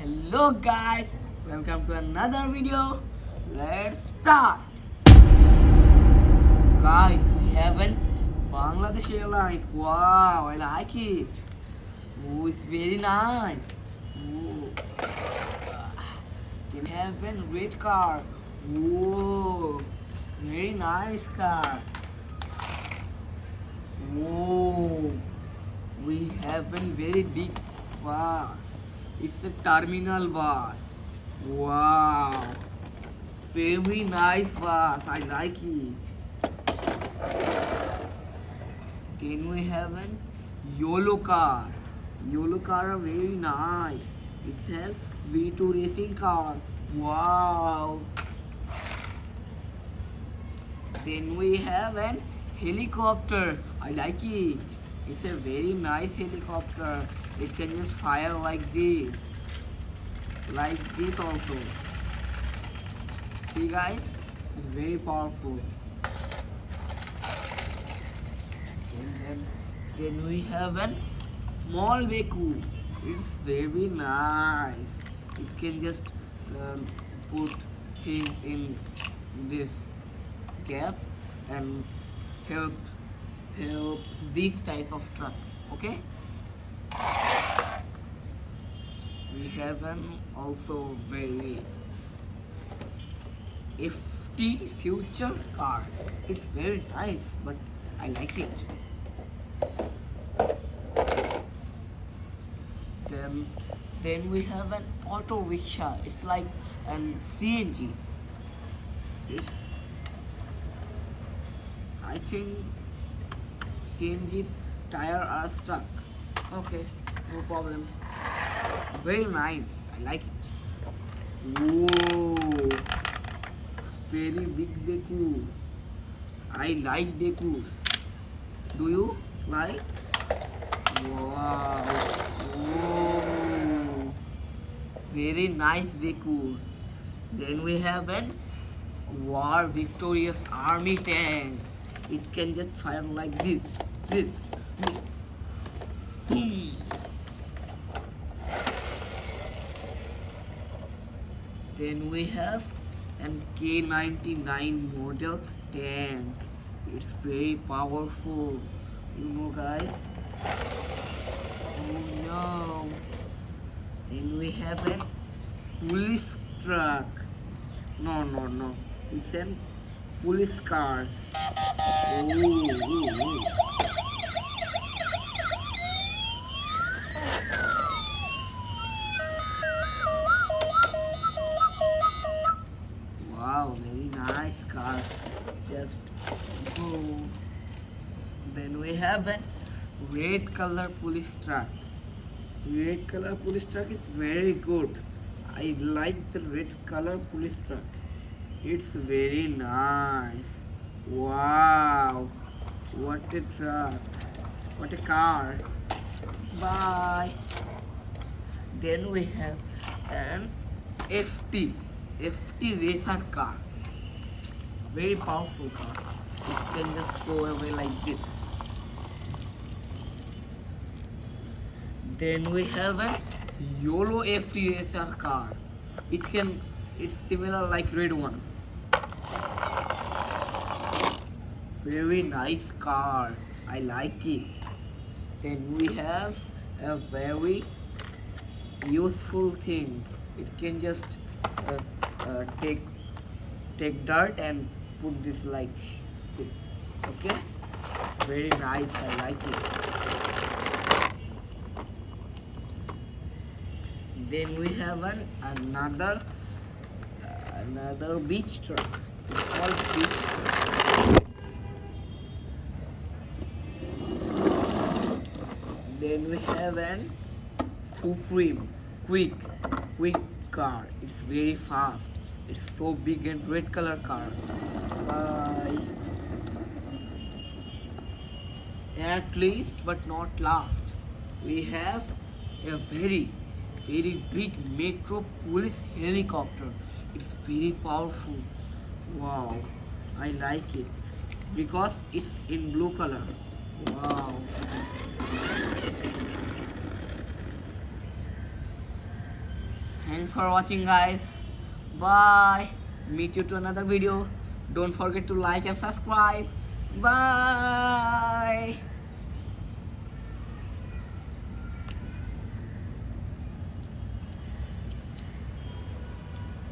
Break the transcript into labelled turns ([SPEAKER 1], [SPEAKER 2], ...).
[SPEAKER 1] Hello guys, welcome to another video. Let's start. Guys, we have an Bangladesh Airlines. Wow, I like it. Oh, it's very nice. Oh. Then we have a red car. Whoa, very nice car. Whoa, we have a very big bus. It's a terminal bus. Wow, very nice bus. I like it. Then we have a YOLO car. YOLO car are very nice. It's a V2 racing car. Wow. Then we have an helicopter. I like it. It's a very nice helicopter. It can just fire like this also. See guys, it's very powerful. Then we have a small vehicle. It's very nice. It can just put things in this gap and help these type of trucks. Okay, we have an also very FT future car. It's very nice, but I like it. Then we have an auto rickshaw. It's like an CNG. I think CNG's tire are stuck. Okay, no problem. Very nice. I like it. Whoa, very big beku. I like bekus. Do you like? Wow. Whoa, very nice beku. Then we have an war victorious army tank. It can just fire like this. Then we have an K99 model tank. It's very powerful, you know guys. Oh no. Then we have a police truck. No. It's a police car. Ooh. Wow, very nice car. Just go. Then we have a red color police truck. Red color police truck is very good. I like the red color police truck. It's very nice. Wow, what a truck, what a car. Bye. Then we have an FT racer car. Very powerful car. It can just go away like this. Then we have a YOLO FT racer car. It's similar like red ones. Very nice car. I like it. Then we have a very useful thing. It can just take dirt and put this like this. Okay, it's very nice. I like it. Then we have another beach truck. It's called beach truck. Then we have an Supreme quick car. It's very fast. It's so big and red color car. Bye. At least but not last, we have a very big metro police helicopter. It's very powerful. Wow, I like it because it's in blue color. Wow. Thanks for watching, guys. Bye. Meet you to another video. Don't forget to like and subscribe. Bye.